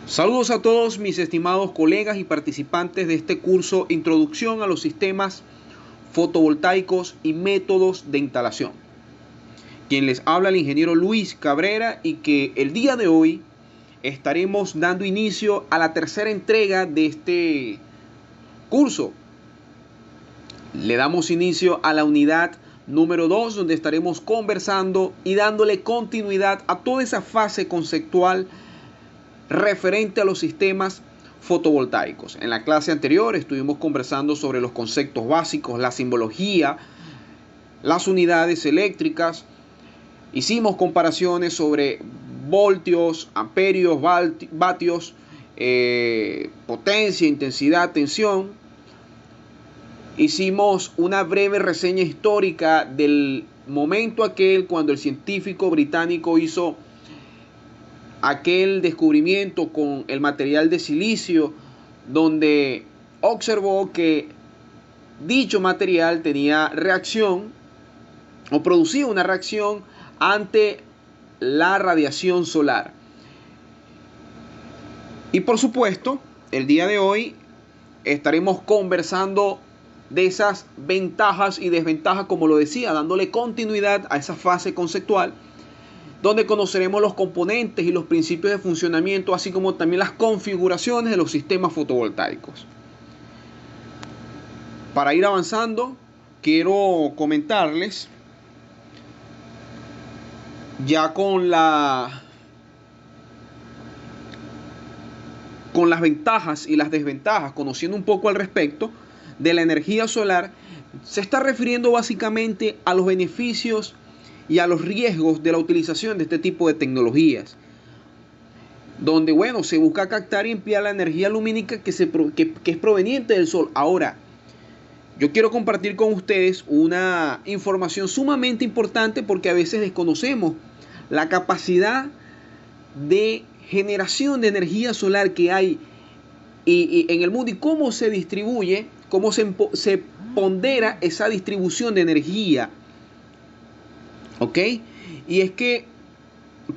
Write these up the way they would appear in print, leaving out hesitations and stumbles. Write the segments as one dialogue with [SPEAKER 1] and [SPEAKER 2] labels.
[SPEAKER 1] Saludos a todos mis estimados colegas y participantes de este curso Introducción a los sistemas fotovoltaicos y métodos de instalación. Quien les habla el ingeniero Luis Cabrera y que el día de hoy estaremos dando inicio a la tercera entrega de este curso. Le damos inicio a la unidad número 2, donde estaremos conversando y dándole continuidad a toda esa fase conceptual referente a los sistemas fotovoltaicos. En la clase anterior estuvimos conversando sobre los conceptos básicos, la simbología, las unidades eléctricas. Hicimos comparaciones sobre voltios, amperios, vatios, potencia, intensidad, tensión. Hicimos una breve reseña histórica del momento aquel cuando el científico británico hizo aquel descubrimiento con el material de silicio, donde observó que dicho material tenía reacción o producía una reacción ante la radiación solar. Y por supuesto, el día de hoy estaremos conversando de esas ventajas y desventajas, como lo decía, dándole continuidad a esa fase conceptual, donde conoceremos los componentes y los principios de funcionamiento, así como también las configuraciones de los sistemas fotovoltaicos. Para ir avanzando, quiero comentarles ya con las ventajas y las desventajas, conociendo un poco al respecto de la energía solar. Se está refiriendo básicamente a los beneficios y a los riesgos de la utilización de este tipo de tecnologías, donde se busca captar y emplear la energía lumínica que es proveniente del sol. Ahora, yo quiero compartir con ustedes una información sumamente importante, porque a veces desconocemos la capacidad de generación de energía solar que hay y en el mundo, y cómo se distribuye, cómo se pondera esa distribución de energía. ¿Ok? Y es que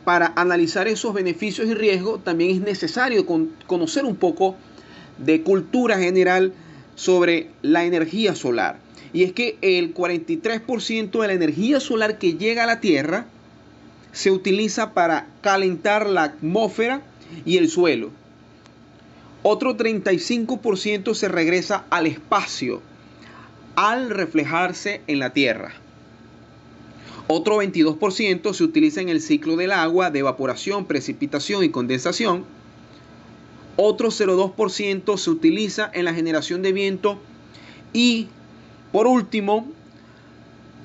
[SPEAKER 1] para analizar esos beneficios y riesgos también es necesario conocer un poco de cultura general sobre la energía solar. Y es que el 43% de la energía solar que llega a la Tierra se utiliza para calentar la atmósfera y el suelo. Otro 35% se regresa al espacio al reflejarse en la Tierra. Otro 22% se utiliza en el ciclo del agua, de evaporación, precipitación y condensación. Otro 0,2% se utiliza en la generación de viento. Y por último,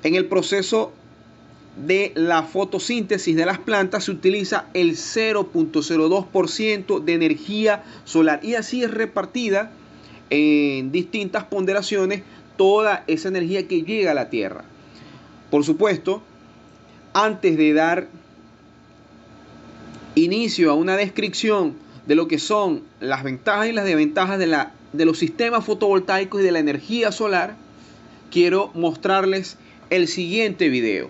[SPEAKER 1] en el proceso de la fotosíntesis de las plantas se utiliza el 0,02% de energía solar. Y así es repartida en distintas ponderaciones toda esa energía que llega a la Tierra. Por supuesto, antes de dar inicio a una descripción de lo que son las ventajas y las desventajas de los sistemas fotovoltaicos y de la energía solar, quiero mostrarles el siguiente video.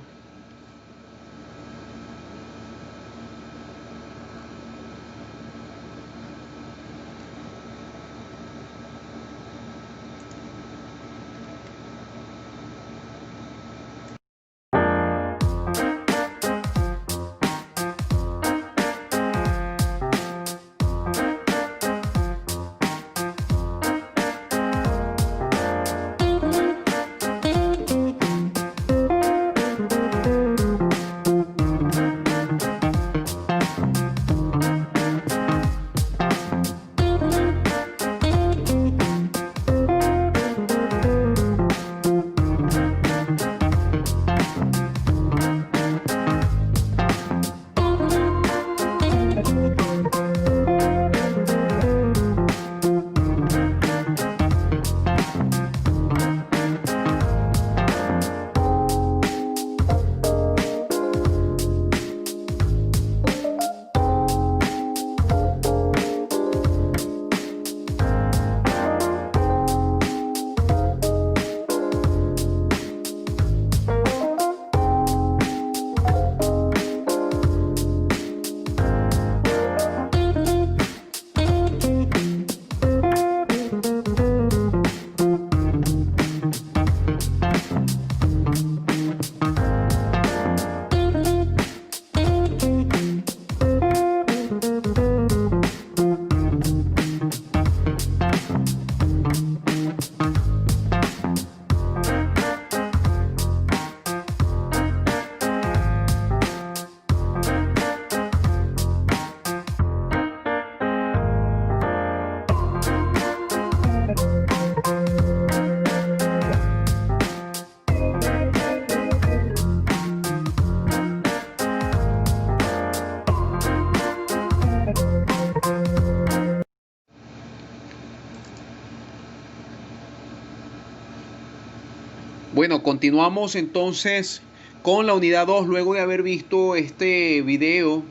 [SPEAKER 1] Bueno, continuamos entonces con la unidad 2 luego de haber visto este video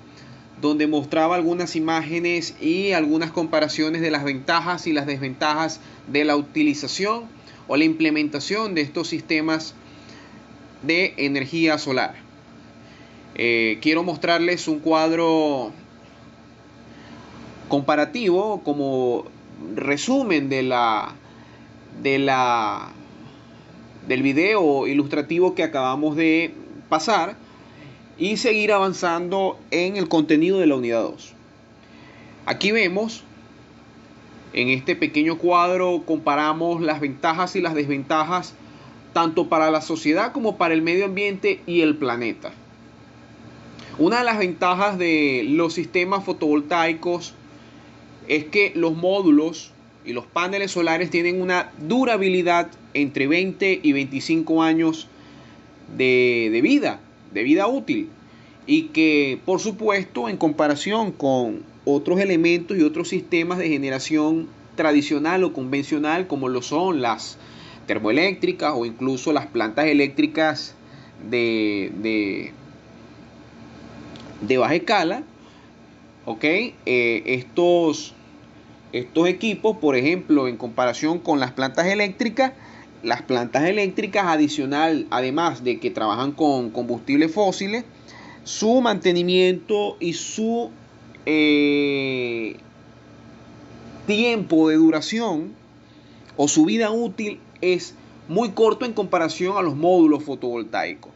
[SPEAKER 1] donde mostraba algunas imágenes y algunas comparaciones de las ventajas y las desventajas de la utilización o la implementación de estos sistemas de energía solar. Quiero mostrarles un cuadro comparativo como resumen del video ilustrativo que acabamos de pasar y seguir avanzando en el contenido de la unidad 2. Aquí vemos, en este pequeño cuadro, comparamos las ventajas y las desventajas tanto para la sociedad como para el medio ambiente y el planeta. Una de las ventajas de los sistemas fotovoltaicos es que los módulos y los paneles solares tienen una durabilidad entre 20 y 25 años de vida útil, y que por supuesto en comparación con otros elementos y otros sistemas de generación tradicional o convencional como lo son las termoeléctricas o incluso las plantas eléctricas de baja escala, estos equipos, por ejemplo, en comparación con las plantas eléctricas además de que trabajan con combustibles fósiles, su mantenimiento y su tiempo de duración o su vida útil es muy corto en comparación a los módulos fotovoltaicos.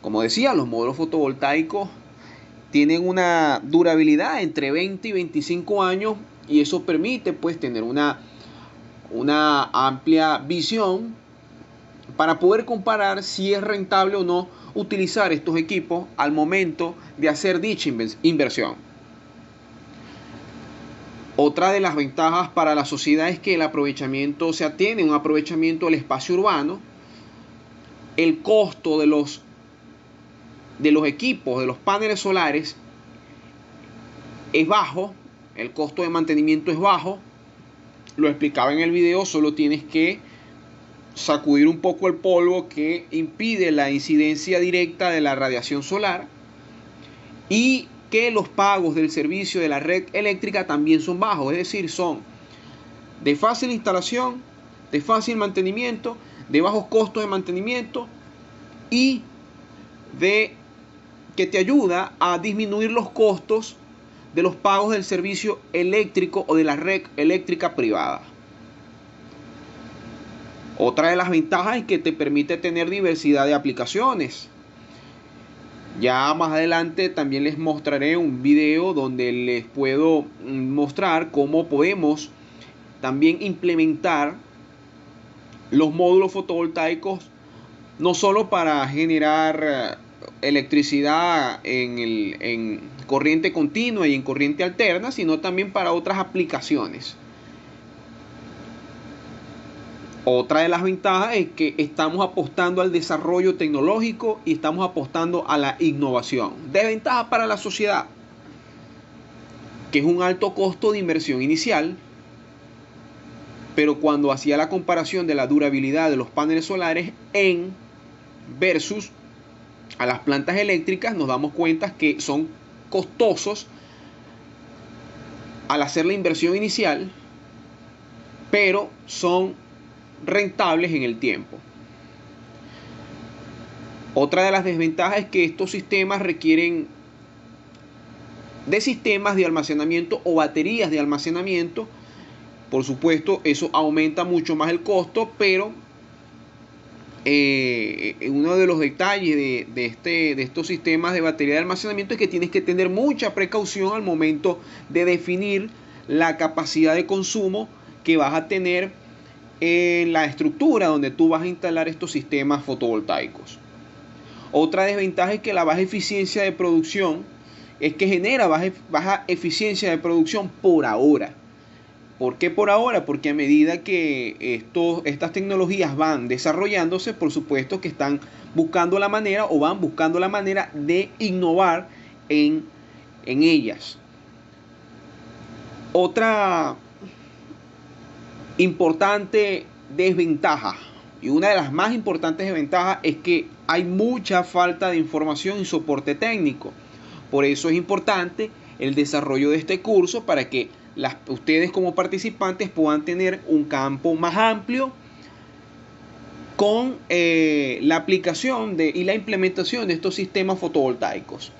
[SPEAKER 1] Como decía, los módulos fotovoltaicos tienen una durabilidad entre 20 y 25 años y eso permite pues tener una amplia visión para poder comparar si es rentable o no utilizar estos equipos al momento de hacer dicha inversión. Otra de las ventajas para la sociedad es que el aprovechamiento, tiene un aprovechamiento del espacio urbano. El costo de los equipos, de los paneles solares, es bajo. El costo de mantenimiento es bajo. Lo explicaba en el video, solo tienes que sacudir un poco el polvo que impide la incidencia directa de la radiación solar, y que los pagos del servicio de la red eléctrica también son bajos, es decir, son de fácil instalación, de fácil mantenimiento, de bajos costos de mantenimiento y de que te ayuda a disminuir los costos de los pagos del servicio eléctrico o de la red eléctrica privada. Otra de las ventajas es que te permite tener diversidad de aplicaciones. Ya más adelante también les mostraré un video donde les puedo mostrar cómo podemos también implementar los módulos fotovoltaicos no solo para generar electricidad en corriente continua y en corriente alterna, sino también para otras aplicaciones. Otra de las ventajas es que estamos apostando al desarrollo tecnológico y estamos apostando a la innovación. Desventaja para la sociedad, que es un alto costo de inversión inicial, pero cuando hacía la comparación de la durabilidad de los paneles solares versus a las plantas eléctricas, nos damos cuenta que son costosos al hacer la inversión inicial, pero son rentables en el tiempo. Otra de las desventajas es que estos sistemas requieren de sistemas de almacenamiento o baterías de almacenamiento. Por supuesto, eso aumenta mucho más el costo, pero uno de los detalles de estos sistemas de batería de almacenamiento es que tienes que tener mucha precaución al momento de definir la capacidad de consumo que vas a tener en la estructura donde tú vas a instalar estos sistemas fotovoltaicos. Otra desventaja es que la baja eficiencia de producción es que genera baja eficiencia de producción por ahora. ¿Por qué por ahora? Porque a medida que estas tecnologías van desarrollándose, por supuesto que están buscando la manera o van buscando la manera de innovar en ellas. Otra importante desventaja Y una de las más importantes desventajas es que hay mucha falta de información y soporte técnico. Por eso es importante el desarrollo de este curso para que ustedes como participantes puedan tener un campo más amplio con la aplicación y la implementación de estos sistemas fotovoltaicos.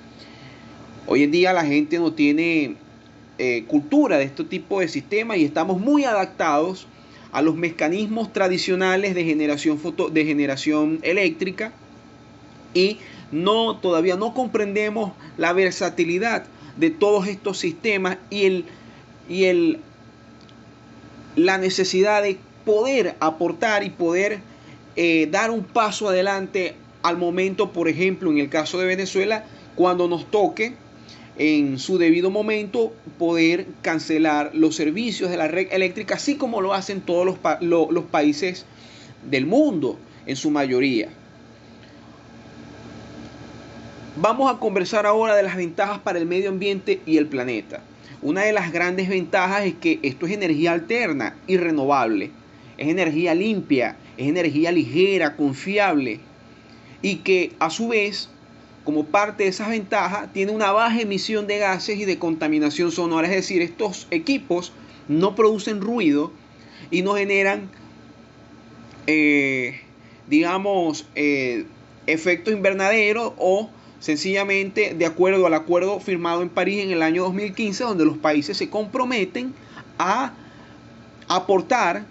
[SPEAKER 1] Hoy en día la gente no tiene cultura de este tipo de sistemas y estamos muy adaptados a los mecanismos tradicionales de generación eléctrica y todavía no comprendemos la versatilidad de todos estos sistemas y la necesidad de poder aportar y poder dar un paso adelante al momento, por ejemplo, en el caso de Venezuela, cuando nos toque en su debido momento poder cancelar los servicios de la red eléctrica, así como lo hacen todos los países del mundo en su mayoría. Vamos a conversar ahora de las ventajas para el medio ambiente y el planeta. Una de las grandes ventajas es que esto es energía alterna y renovable. Es energía limpia, es energía ligera, confiable y que a su vez, como parte de esas ventajas, tiene una baja emisión de gases y de contaminación sonora. Es decir, estos equipos no producen ruido y no generan, efectos invernaderos o sencillamente de acuerdo al acuerdo firmado en París en el año 2015, donde los países se comprometen a aportar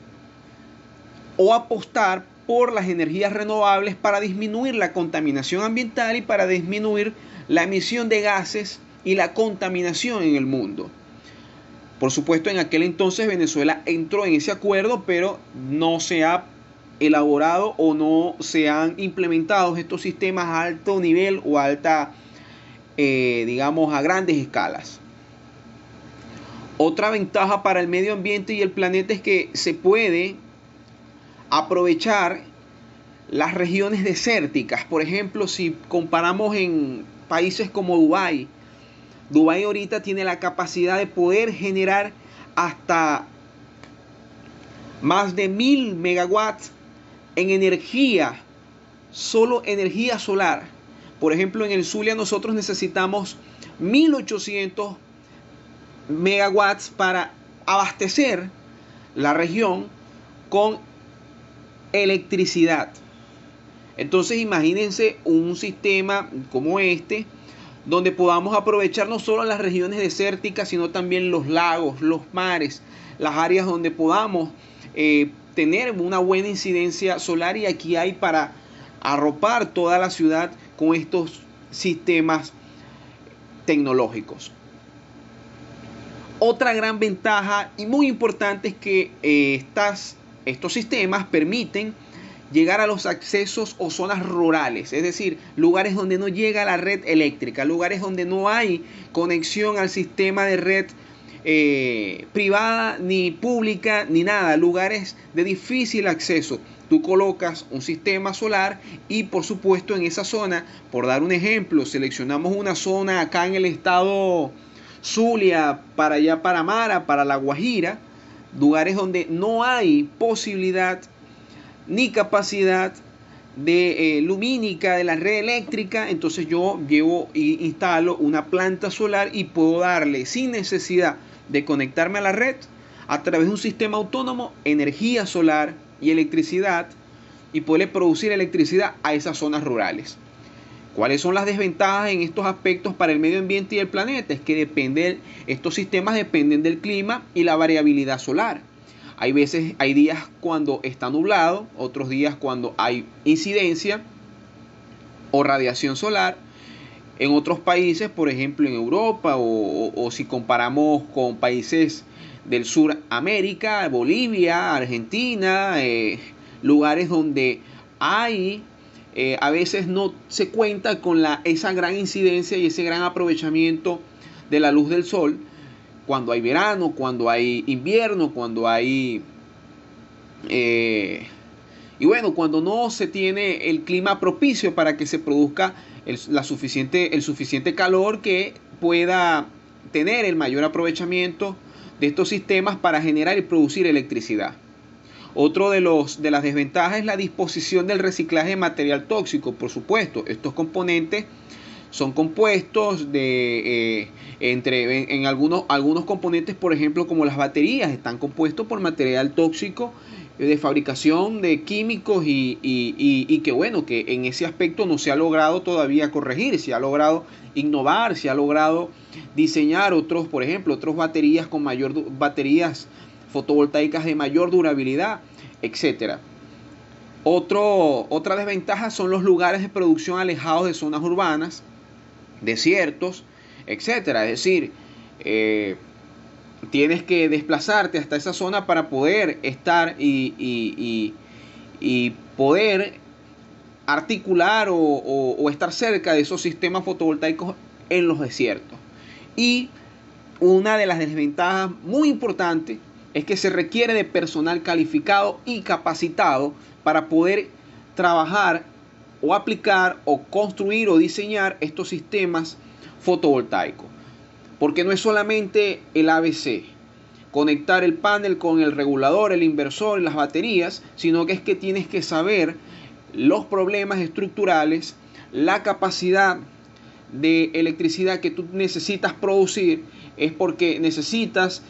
[SPEAKER 1] o apostar por las energías renovables para disminuir la contaminación ambiental y para disminuir la emisión de gases y la contaminación en el mundo. Por supuesto, en aquel entonces Venezuela entró en ese acuerdo, pero no se ha elaborado o no se han implementado estos sistemas a alto nivel o a grandes escalas. Otra ventaja para el medio ambiente y el planeta es que se puede aprovechar las regiones desérticas. Por ejemplo, si comparamos en países como Dubái ahorita tiene la capacidad de poder generar hasta más de 1000 megawatts en energía, solo energía solar. Por ejemplo, en el Zulia nosotros necesitamos 1800 megawatts para abastecer la región con electricidad. Entonces imagínense un sistema como este, donde podamos aprovechar no solo las regiones desérticas, sino también los lagos, los mares, las áreas donde podamos tener una buena incidencia solar, y aquí hay para arropar toda la ciudad con estos sistemas tecnológicos. Otra gran ventaja y muy importante es que estos sistemas permiten llegar a los accesos o zonas rurales, es decir, lugares donde no llega la red eléctrica, lugares donde no hay conexión al sistema de red privada ni pública ni nada, lugares de difícil acceso. Tú colocas un sistema solar y por supuesto en esa zona, por dar un ejemplo, seleccionamos una zona acá en el estado Zulia, para allá para Mara, para La Guajira, lugares donde no hay posibilidad ni capacidad de lumínica de la red eléctrica. Entonces yo llevo e instalo una planta solar y puedo darle, sin necesidad de conectarme a la red, a través de un sistema autónomo, energía solar y electricidad, y poderle producir electricidad a esas zonas rurales. ¿Cuáles son las desventajas en estos aspectos para el medio ambiente y el planeta? Es que estos sistemas dependen del clima y la variabilidad solar. Hay días cuando está nublado, otros días cuando hay incidencia o radiación solar. En otros países, por ejemplo en Europa o si comparamos con países del Suramérica, Bolivia, Argentina, lugares donde hay a veces no se cuenta con esa gran incidencia y ese gran aprovechamiento de la luz del sol, cuando hay verano, cuando hay invierno, cuando hay cuando no se tiene el clima propicio para que se produzca el suficiente calor que pueda tener el mayor aprovechamiento de estos sistemas para generar y producir electricidad. Otro de las desventajas es la disposición del reciclaje de material tóxico. Por supuesto, estos componentes son compuestos en algunos componentes, por ejemplo, como las baterías, están compuestos por material tóxico de fabricación de químicos y que bueno, que en ese aspecto no se ha logrado todavía corregir, se ha logrado innovar, se ha logrado diseñar otros, por ejemplo, otras baterías baterías fotovoltaicas de mayor durabilidad, etcétera. Otra desventaja son los lugares de producción alejados de zonas urbanas, desiertos, etcétera. Es decir, tienes que desplazarte hasta esa zona para poder estar y poder articular o estar cerca de esos sistemas fotovoltaicos en los desiertos. Y una de las desventajas muy importantes es que se requiere de personal calificado y capacitado para poder trabajar o aplicar o construir o diseñar estos sistemas fotovoltaicos. Porque no es solamente el ABC, conectar el panel con el regulador, el inversor y las baterías, sino que es que tienes que saber los problemas estructurales, la capacidad de electricidad que tú necesitas producir, es porque necesitas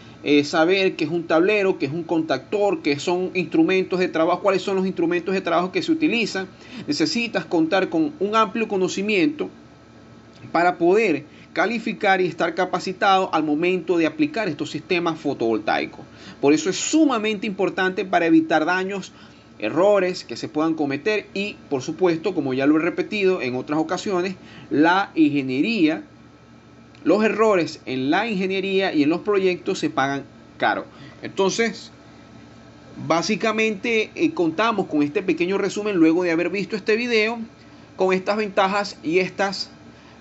[SPEAKER 1] saber qué es un tablero, qué es un contactor, qué son instrumentos de trabajo, cuáles son los instrumentos de trabajo que se utilizan. Necesitas contar con un amplio conocimiento para poder calificar y estar capacitado al momento de aplicar estos sistemas fotovoltaicos. Por eso es sumamente importante para evitar daños, errores que se puedan cometer y, por supuesto, como ya lo he repetido en otras ocasiones, la ingeniería, los errores en la ingeniería y en los proyectos se pagan caro. Entonces, básicamente contamos con este pequeño resumen luego de haber visto este video con estas ventajas y estas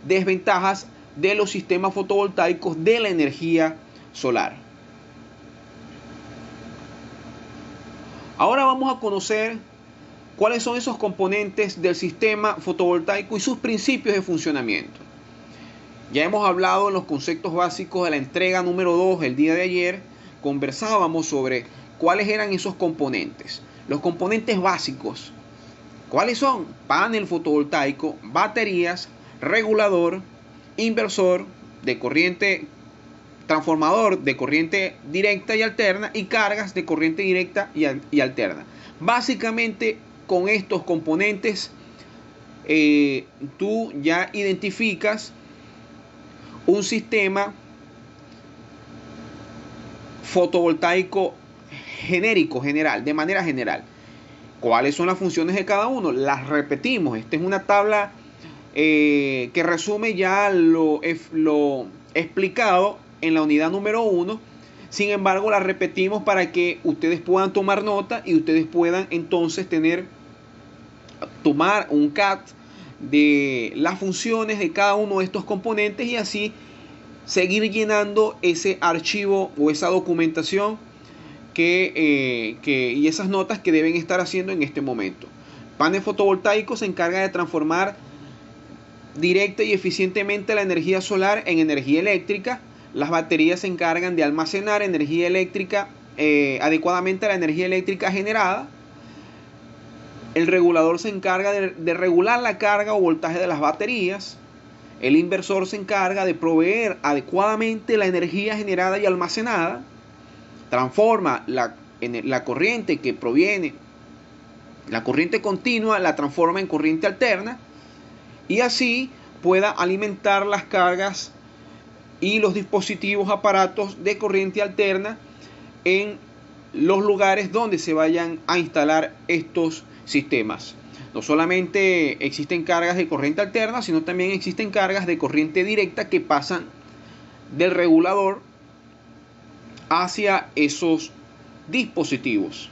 [SPEAKER 1] desventajas de los sistemas fotovoltaicos de la energía solar. Ahora vamos a conocer cuáles son esos componentes del sistema fotovoltaico y sus principios de funcionamiento. Ya hemos hablado en los conceptos básicos de la entrega número 2 el día de ayer. Conversábamos sobre cuáles eran esos componentes. Los componentes básicos, ¿cuáles son? Panel fotovoltaico, baterías, regulador, inversor de corriente, transformador de corriente directa y alterna y cargas de corriente directa y alterna. Básicamente con estos componentes tú ya identificas un sistema fotovoltaico genérico, general, de manera general. ¿Cuáles son las funciones de cada uno? Las repetimos. Esta es una tabla que resume ya lo explicado en la unidad número 1. Sin embargo, la repetimos para que ustedes puedan tomar nota y ustedes puedan entonces tomar un CAD de las funciones de cada uno de estos componentes y así seguir llenando ese archivo o esa documentación y esas notas que deben estar haciendo en este momento. Panel fotovoltaico se encarga de transformar directa y eficientemente la energía solar en energía eléctrica. Las baterías se encargan de almacenar energía eléctrica adecuadamente a la energía eléctrica generada. El regulador se encarga de regular la carga o voltaje de las baterías. El inversor se encarga de proveer adecuadamente la energía generada y almacenada. Transforma la corriente que proviene, la corriente continua, la transforma en corriente alterna y así pueda alimentar las cargas y los dispositivos, aparatos de corriente alterna en los lugares donde se vayan a instalar estos sistemas. No solamente existen cargas de corriente alterna, sino también existen cargas de corriente directa que pasan del regulador hacia esos dispositivos.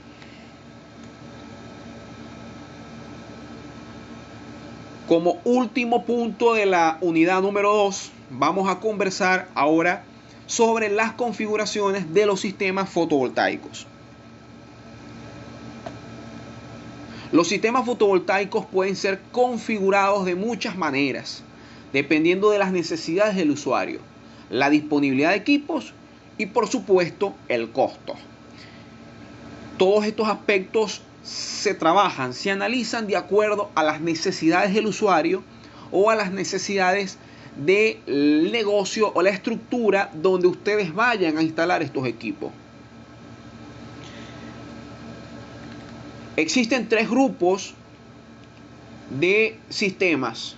[SPEAKER 1] Como último punto de la unidad número 2, vamos a conversar ahora sobre las configuraciones de los sistemas fotovoltaicos. Los sistemas fotovoltaicos pueden ser configurados de muchas maneras, dependiendo de las necesidades del usuario, la disponibilidad de equipos y por supuesto el costo. Todos estos aspectos se trabajan, se analizan de acuerdo a las necesidades del usuario o a las necesidades del negocio o la estructura donde ustedes vayan a instalar estos equipos. Existen 3 grupos de sistemas.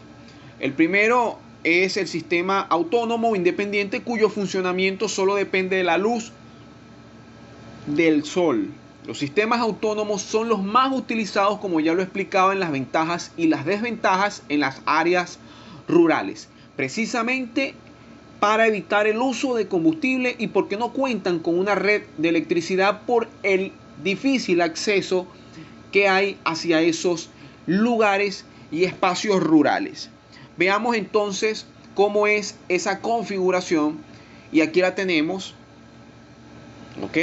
[SPEAKER 1] El primero es el sistema autónomo o independiente, cuyo funcionamiento solo depende de la luz del sol. Los sistemas autónomos son los más utilizados, como ya lo he explicado, en las ventajas y las desventajas en las áreas rurales, precisamente para evitar el uso de combustible y porque no cuentan con una red de electricidad por el difícil acceso que hay hacia esos lugares y espacios rurales. Veamos entonces cómo es esa configuración, y aquí la tenemos. ¿Ok?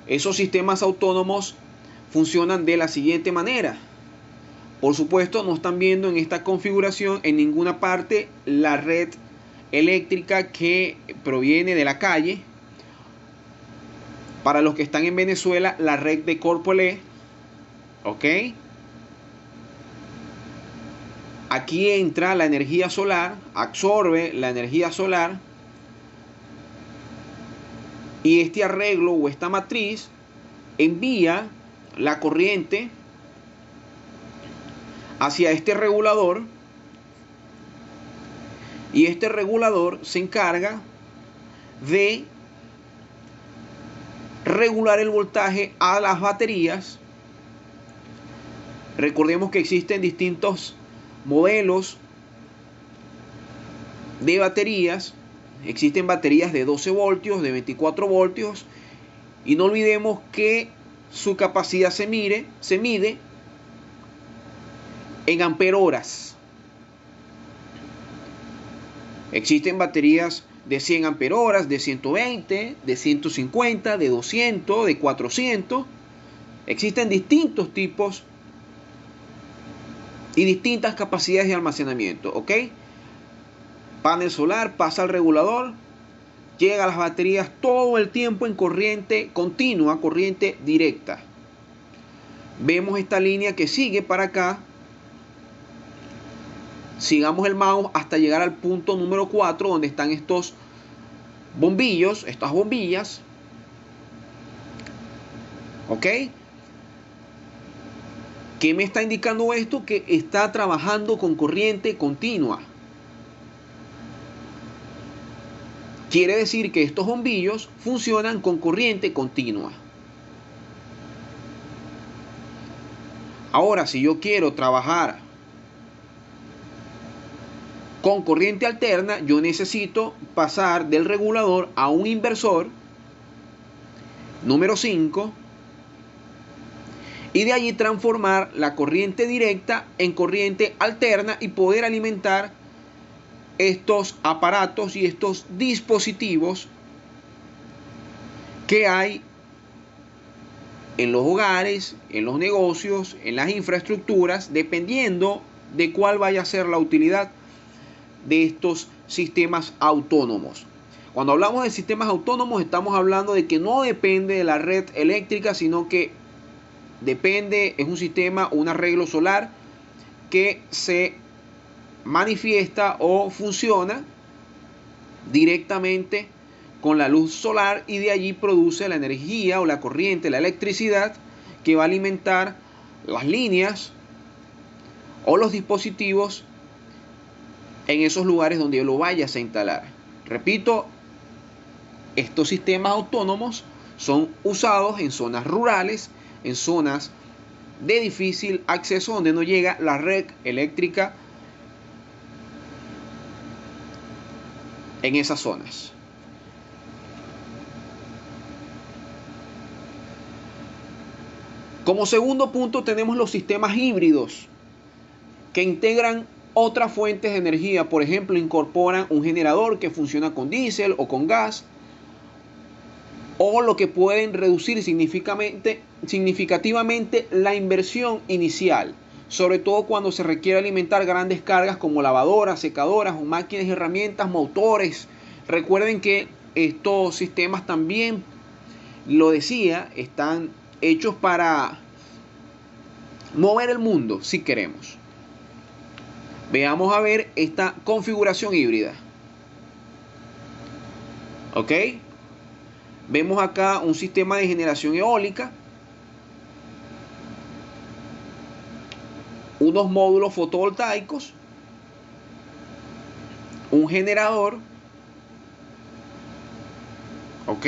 [SPEAKER 1] Esos sistemas autónomos funcionan de la siguiente manera. Por supuesto, no están viendo en esta configuración en ninguna parte la red eléctrica que proviene de la calle. Para los que están en Venezuela, la red de Corpoelec. ¿Ok? Aquí entra la energía solar, absorbe la energía solar, y este arreglo o esta matriz envía la corriente hacia este regulador, y este regulador se encarga de regular el voltaje a las baterías. Recordemos que existen distintos modelos de baterías. Existen baterías de 12 voltios, de 24 voltios, y no olvidemos que su capacidad se mide en amperoras. Existen baterías de 100 amperoras, de 120, de 150, de 200, de 400. Existen distintos tipos y distintas capacidades de almacenamiento, ¿ok? Panel solar pasa al regulador, llega a las baterías todo el tiempo en corriente continua, corriente directa. Vemos esta línea que sigue para acá. Sigamos el mouse hasta llegar al punto número 4, donde están estos bombillos, estas bombillas. ¿Ok? ¿Qué me está indicando esto? Que está trabajando con corriente continua. Quiere decir que estos bombillos funcionan con corriente continua. Ahora, si yo quiero trabajar con corriente alterna, yo necesito pasar del regulador a un inversor número 5 y de allí transformar la corriente directa en corriente alterna y poder alimentar estos aparatos y estos dispositivos que hay en los hogares, en los negocios, en las infraestructuras, dependiendo de cuál vaya a ser la utilidad de estos sistemas autónomos. Cuando hablamos de sistemas autónomos, estamos hablando de que no depende de la red eléctrica, sino que depende, es un sistema, un arreglo solar que se manifiesta o funciona directamente con la luz solar, y de allí produce la energía o la corriente, la electricidad que va a alimentar las líneas o los dispositivos en esos lugares donde lo vayas a instalar. Repito, estos sistemas autónomos son usados en zonas rurales, en zonas de difícil acceso donde no llega la red eléctrica en esas zonas. Como segundo punto tenemos los sistemas híbridos, que integran otras fuentes de energía. Por ejemplo, incorporan un generador que funciona con diésel o con gas, o lo que pueden reducir significativamente la inversión inicial, sobre todo cuando se requiere alimentar grandes cargas como lavadoras, secadoras o máquinas y herramientas, motores. Recuerden que estos sistemas también, lo decía, están hechos para mover el mundo si queremos. Veamos a ver esta configuración híbrida. ¿Ok? Vemos acá un sistema de generación eólica, unos módulos fotovoltaicos, un generador, ¿ok?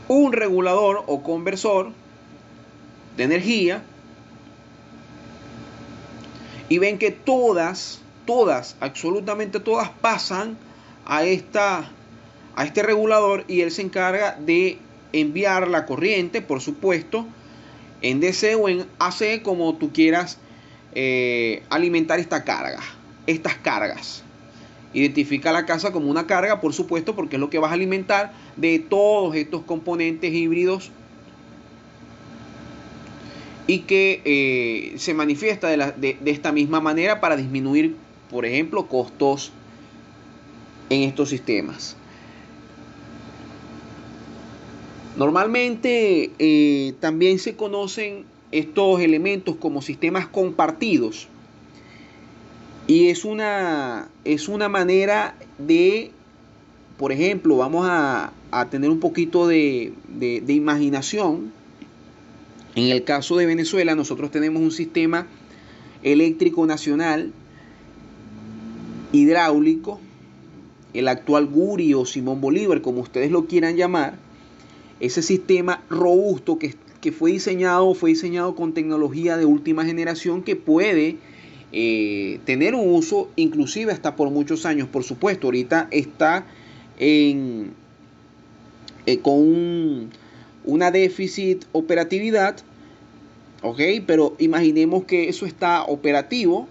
[SPEAKER 1] Un regulador o conversor de energía. Y ven que todas, absolutamente todas pasan a este regulador, y él se encarga de enviar la corriente, por supuesto, en DC o en AC, como tú quieras alimentar estas cargas. Identifica la casa como una carga, por supuesto, porque es lo que vas a alimentar de todos estos componentes híbridos, y que se manifiesta de esta misma manera para disminuir, por ejemplo, costos en estos sistemas. Normalmente también se conocen estos elementos como sistemas compartidos, y es una manera de, por ejemplo, vamos a tener un poquito de imaginación. En el caso de Venezuela, nosotros tenemos un sistema eléctrico nacional hidráulico, el actual Guri o Simón Bolívar, como ustedes lo quieran llamar. Ese sistema robusto que fue diseñado con tecnología de última generación, que puede tener un uso inclusive hasta por muchos años. Por supuesto, ahorita está con una déficit operatividad, ¿ok? Pero imaginemos que eso está operativo,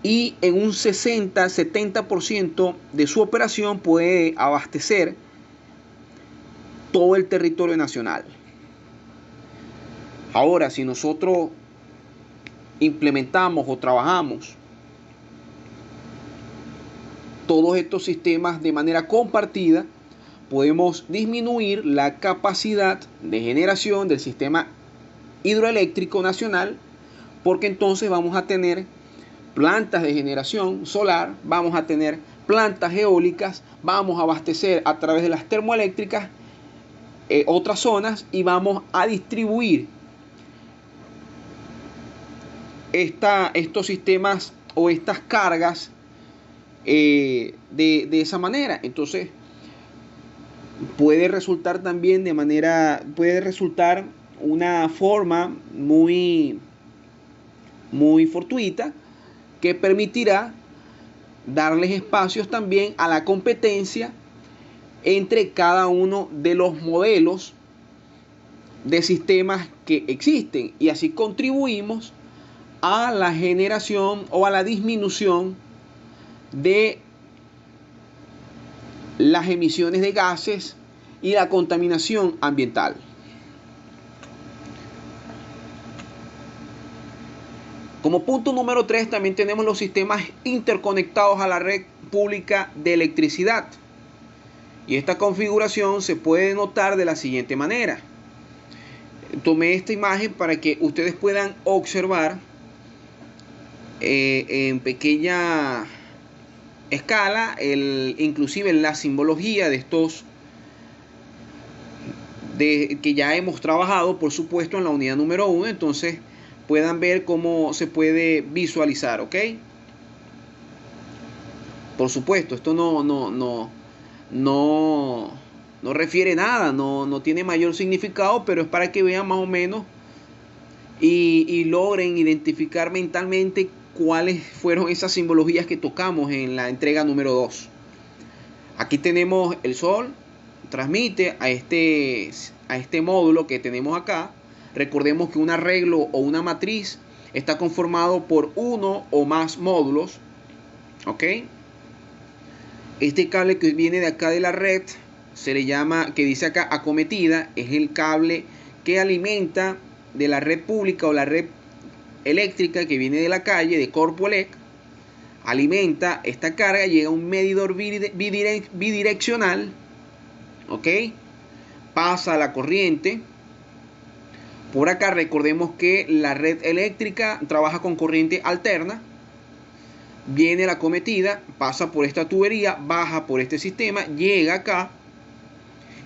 [SPEAKER 1] y en un 60-70% de su operación puede abastecer todo el territorio nacional. Ahora, si nosotros implementamos o trabajamos todos estos sistemas de manera compartida, podemos disminuir la capacidad de generación del sistema hidroeléctrico nacional, porque entonces vamos a tener plantas de generación solar, vamos a tener plantas eólicas, vamos a abastecer a través de las termoeléctricas otras zonas, y vamos a distribuir estos sistemas o estas cargas de esa manera. Entonces puede resultar una forma muy fortuita, que permitirá darles espacios también a la competencia entre cada uno de los modelos de sistemas que existen, y así contribuimos a la generación o a la disminución de las emisiones de gases y la contaminación ambiental. Como punto número 3, también tenemos los sistemas interconectados a la red pública de electricidad. Y esta configuración se puede notar de la siguiente manera. Tomé esta imagen para que ustedes puedan observar en pequeña escala inclusive la simbología de estos que ya hemos trabajado, por supuesto, en la unidad número 1. Entonces puedan ver cómo se puede visualizar, ¿ok? Por supuesto, esto no refiere nada, no tiene mayor significado, pero es para que vean más o menos y logren identificar mentalmente cuáles fueron esas simbologías que tocamos en la entrega número 2. Aquí tenemos el sol, transmite a este módulo que tenemos acá. Recordemos que un arreglo o una matriz está conformado por uno o más módulos, ¿ok? Este cable que viene de acá de la red se le llama, que dice acá acometida, es el cable que alimenta de la red pública o la red eléctrica que viene de la calle, de Corpoelec. Alimenta esta carga, llega a un medidor bidireccional, ¿ok? pasa la corriente. Por acá recordemos que la red eléctrica trabaja con corriente alterna. Viene la cometida, pasa por esta tubería, baja por este sistema, llega acá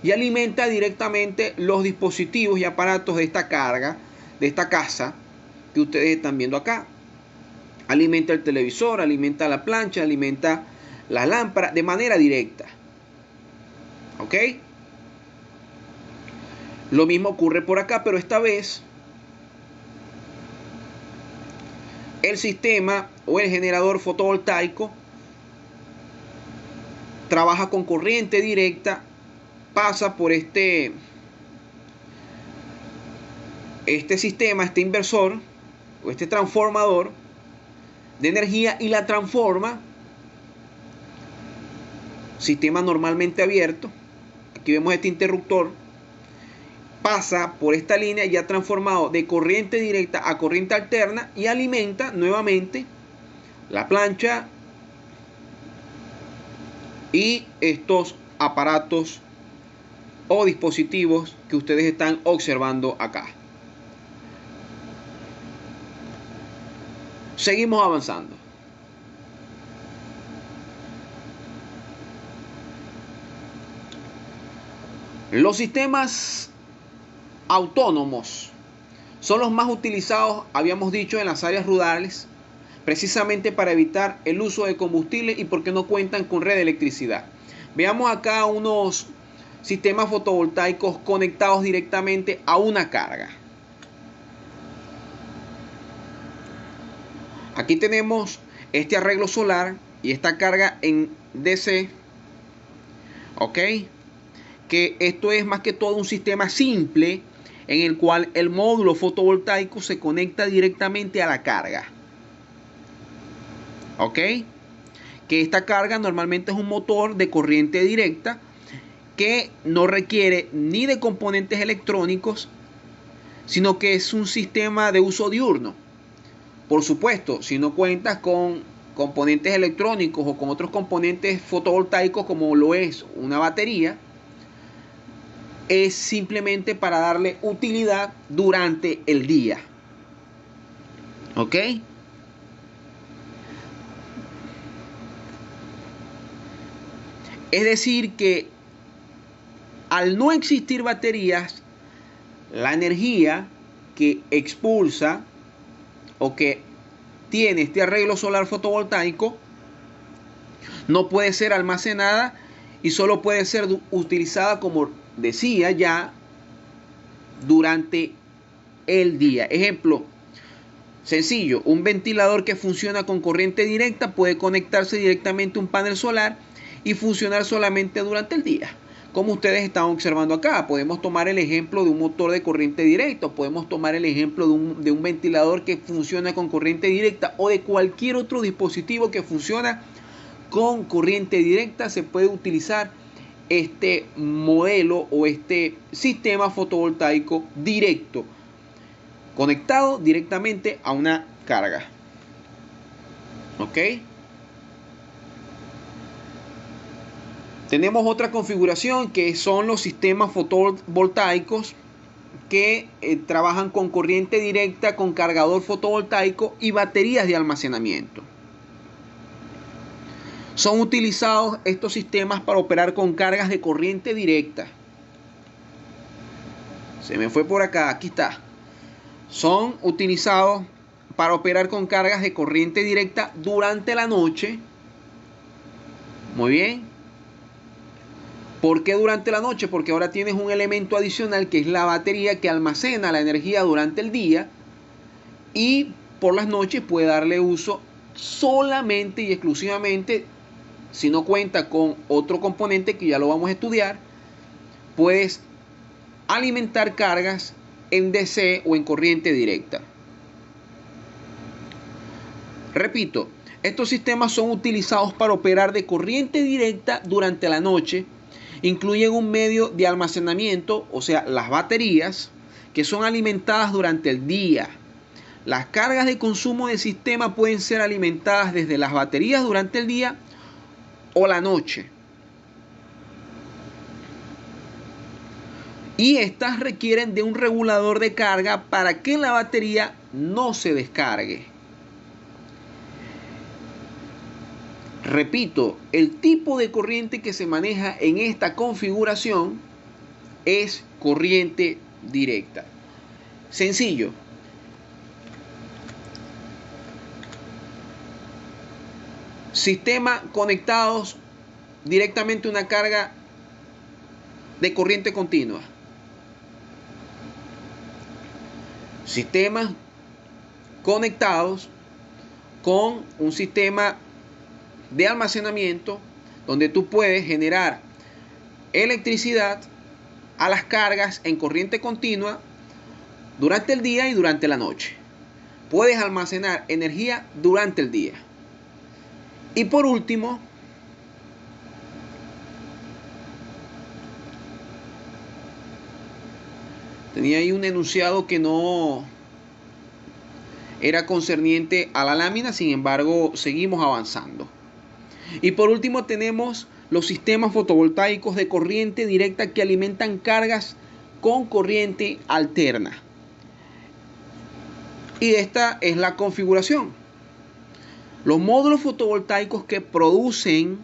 [SPEAKER 1] y alimenta directamente los dispositivos y aparatos de esta carga, de esta casa que ustedes están viendo acá. Alimenta el televisor, alimenta la plancha, alimenta la lámpara de manera directa. ¿Ok? Lo mismo ocurre por acá, pero esta vez el sistema o el generador fotovoltaico trabaja con corriente directa, pasa por este sistema, este inversor o este transformador de energía y la transforma. Sistema normalmente abierto. Aquí vemos este interruptor. Pasa por esta línea ya transformado de corriente directa a corriente alterna y alimenta nuevamente la plancha y estos aparatos o dispositivos que ustedes están observando acá. Seguimos avanzando. Los sistemas autónomos son los más utilizados, habíamos dicho, en las áreas rurales, precisamente para evitar el uso de combustible y porque no cuentan con red de electricidad. Veamos acá unos sistemas fotovoltaicos conectados directamente a una carga. Aquí tenemos este arreglo solar y esta carga en DC. ¿Ok? Que esto es más que todo un sistema simple en el cual el módulo fotovoltaico se conecta directamente a la carga. ¿Ok? Que esta carga normalmente es un motor de corriente directa que no requiere ni de componentes electrónicos, sino que es un sistema de uso diurno. Por supuesto, si no cuentas con componentes electrónicos o con otros componentes fotovoltaicos como lo es una batería, es simplemente para darle utilidad durante el día. ¿Ok? Es decir que al no existir baterías, la energía que expulsa o que tiene este arreglo solar fotovoltaico no puede ser almacenada y solo puede ser utilizada, como decía ya, durante el día. Ejemplo sencillo: un ventilador que funciona con corriente directa puede conectarse directamente a un panel solar y funcionar solamente durante el día. Como ustedes están observando acá, podemos tomar el ejemplo de un motor de corriente directa, podemos tomar el ejemplo de un ventilador que funciona con corriente directa o de cualquier otro dispositivo que funciona con corriente directa. Se puede utilizar este modelo o este sistema fotovoltaico directo, conectado directamente a una carga. ¿Ok? Tenemos otra configuración que son los sistemas fotovoltaicos que trabajan con corriente directa, con cargador fotovoltaico y baterías de almacenamiento. Son utilizados estos sistemas para operar con cargas de corriente directa. Se me fue por acá, aquí está. Son utilizados para operar con cargas de corriente directa durante la noche. Muy bien. ¿Por qué durante la noche? Porque ahora tienes un elemento adicional que es la batería que almacena la energía durante el día y por las noches puede darle uso solamente y exclusivamente, si no cuenta con otro componente que ya lo vamos a estudiar, puedes alimentar cargas en DC o en corriente directa. Repito, estos sistemas son utilizados para operar de corriente directa durante la noche. Incluyen un medio de almacenamiento, o sea, las baterías, que son alimentadas durante el día. Las cargas de consumo del sistema pueden ser alimentadas desde las baterías durante el día o la noche. y estas requieren de un regulador de carga para que la batería no se descargue. Repito, el tipo de corriente que se maneja en esta configuración es corriente directa. Sencillo. Sistema conectados directamente a una carga de corriente continua. Sistemas conectados con un sistema de almacenamiento donde tú puedes generar electricidad a las cargas en corriente continua durante el día y durante la noche. Puedes almacenar energía durante el día. Y por último, tenía ahí un enunciado que no era concerniente a la lámina, sin embargo, seguimos avanzando. Y por último tenemos los sistemas fotovoltaicos de corriente directa que alimentan cargas con corriente alterna. Y esta es la configuración. Los módulos fotovoltaicos que producen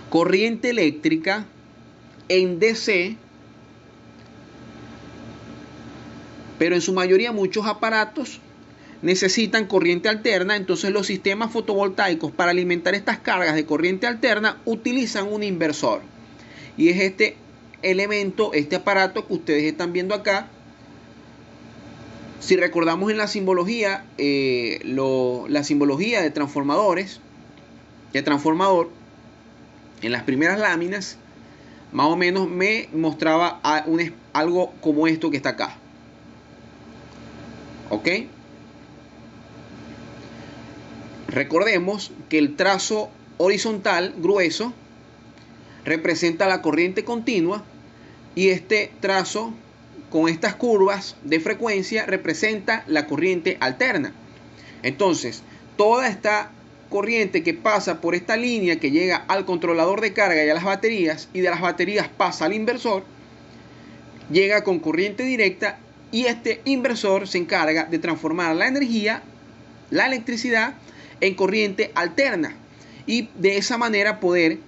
[SPEAKER 1] corriente eléctrica en DC, pero en su mayoría muchos aparatos necesitan corriente alterna. Entonces los sistemas fotovoltaicos para alimentar estas cargas de corriente alterna utilizan un inversor, y es este elemento, este aparato que ustedes están viendo acá. Si recordamos en la simbología, la simbología de transformadores, de transformador, en las primeras láminas, más o menos me mostraba algo como esto que está acá. ¿Ok? Recordemos que el trazo horizontal grueso representa la corriente continua, y este trazo con estas curvas de frecuencia representa la corriente alterna. Entonces, toda esta corriente que pasa por esta línea que llega al controlador de carga y a las baterías, y de las baterías pasa al inversor, llega con corriente directa, y este inversor se encarga de transformar la energía, la electricidad, en corriente alterna, y de esa manera poder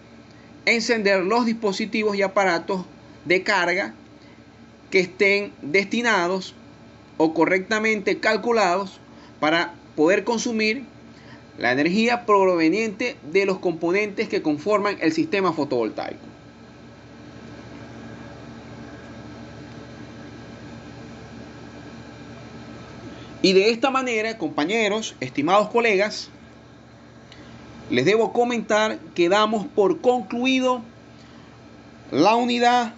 [SPEAKER 1] encender los dispositivos y aparatos de carga que estén destinados o correctamente calculados para poder consumir la energía proveniente de los componentes que conforman el sistema fotovoltaico. Y de esta manera, compañeros, estimados colegas, les debo comentar que damos por concluido la unidad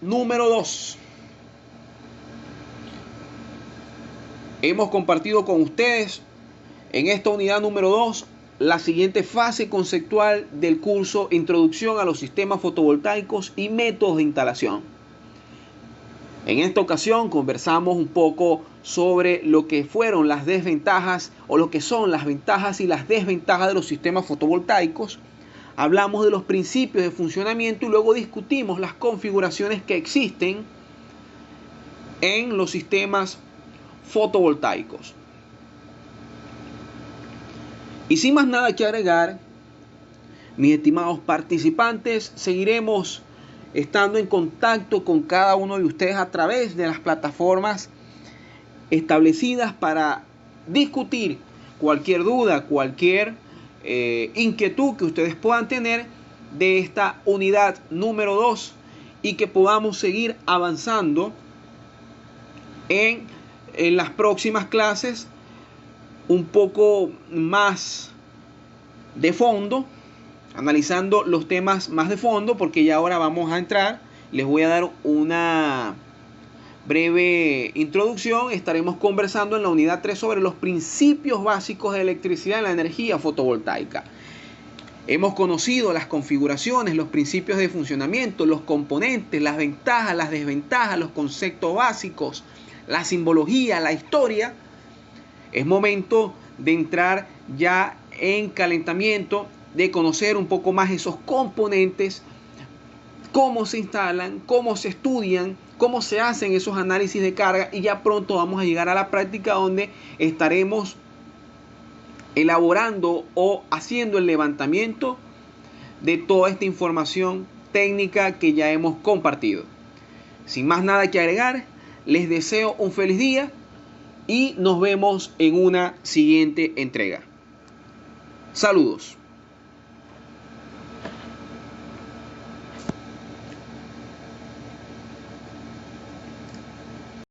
[SPEAKER 1] número 2. Hemos compartido con ustedes en esta unidad número 2 la siguiente fase conceptual del curso Introducción a los sistemas fotovoltaicos y métodos de instalación. En esta ocasión conversamos un poco sobre lo que fueron las desventajas, o lo que son las ventajas y las desventajas de los sistemas fotovoltaicos. Hablamos de los principios de funcionamiento y luego discutimos las configuraciones que existen en los sistemas fotovoltaicos. Y sin más nada que agregar, mis estimados participantes, seguiremos estando en contacto con cada uno de ustedes a través de las plataformas establecidas para discutir cualquier duda, cualquier inquietud que ustedes puedan tener de esta unidad número 2, y que podamos seguir avanzando en las próximas clases un poco más de fondo, analizando los temas más de fondo, porque ya ahora vamos a entrar. Les voy a dar una breve introducción. Estaremos conversando en la unidad 3 sobre los principios básicos de electricidad en la energía fotovoltaica. Hemos conocido las configuraciones, los principios de funcionamiento, los componentes, las ventajas, las desventajas, los conceptos básicos, la simbología, la historia. Es momento de entrar ya en calentamiento, de conocer un poco más esos componentes cómo se instalan, cómo se estudian, cómo se hacen esos análisis de carga, y ya pronto vamos a llegar a la práctica donde estaremos elaborando o haciendo el levantamiento de toda esta información técnica que ya hemos compartido. Sin más nada que agregar, les deseo un feliz día y nos vemos en una siguiente entrega. Saludos.